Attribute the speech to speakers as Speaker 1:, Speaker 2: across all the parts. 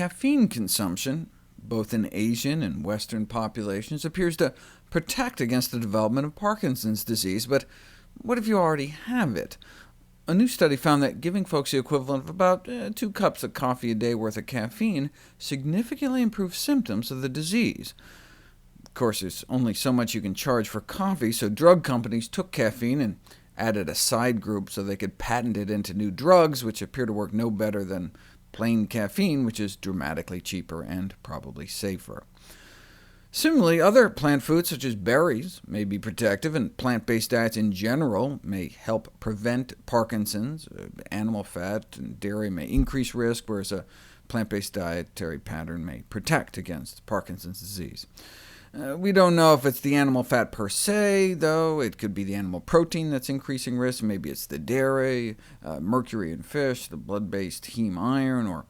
Speaker 1: caffeine consumption, both in Asian and Western populations, appears to protect against the development of Parkinson's disease. But what if you already have it? A new study found that giving folks the equivalent of about 2 cups of coffee a day worth of caffeine significantly improves symptoms of the disease. Of course, there's only so much you can charge for coffee, so drug companies took caffeine and added a side group so they could patent it into new drugs, which appear to work no better than plain caffeine, which is dramatically cheaper and probably safer. Similarly, other plant foods, such as berries, may be protective, and plant-based diets in general may help prevent Parkinson's. Animal fat and dairy may increase risk, whereas a plant-based dietary pattern may protect against Parkinson's disease. We don't know if it's the animal fat per se, though. It could be the animal protein that's increasing risk. Maybe it's the dairy, mercury in fish, the blood-based heme iron, or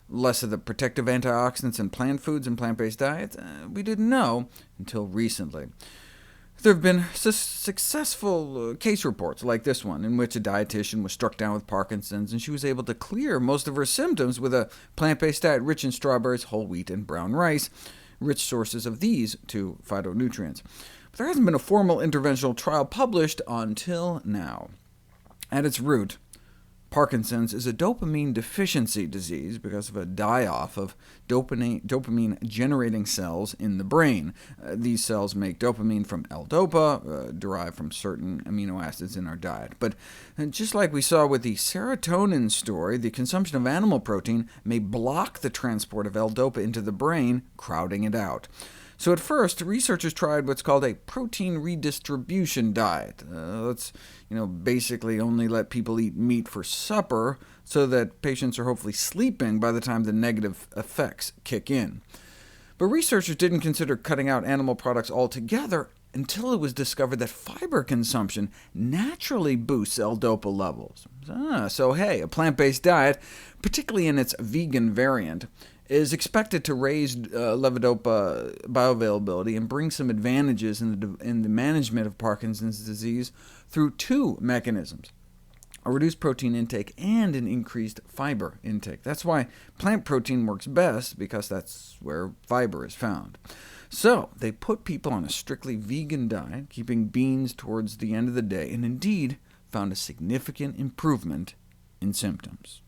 Speaker 1: less of the protective antioxidants in plant foods and plant-based diets. We didn't know until recently. There have been successful case reports like this one, in which a dietitian was struck down with Parkinson's, and she was able to clear most of her symptoms with a plant-based diet rich in strawberries, whole wheat, and brown rice, rich sources of these two phytonutrients. But there hasn't been a formal interventional trial published until now. At its root, Parkinson's is a dopamine deficiency disease because of a die-off of dopamine-generating cells in the brain. These cells make dopamine from L-DOPA, derived from certain amino acids in our diet. But just like we saw with the serotonin story, the consumption of animal protein may block the transport of L-DOPA into the brain, crowding it out. So at first, researchers tried what's called a protein redistribution diet. Let's basically only let people eat meat for supper, so that patients are hopefully sleeping by the time the negative effects kick in. But researchers didn't consider cutting out animal products altogether until it was discovered that fiber consumption naturally boosts L-DOPA levels. So hey, a plant-based diet, particularly in its vegan variant, is expected to raise levodopa bioavailability and bring some advantages in the management of Parkinson's disease through 2 mechanisms: a reduced protein intake and an increased fiber intake. That's why plant protein works best, because that's where fiber is found. So they put people on a strictly vegan diet, keeping beans towards the end of the day, and indeed found a significant improvement in symptoms.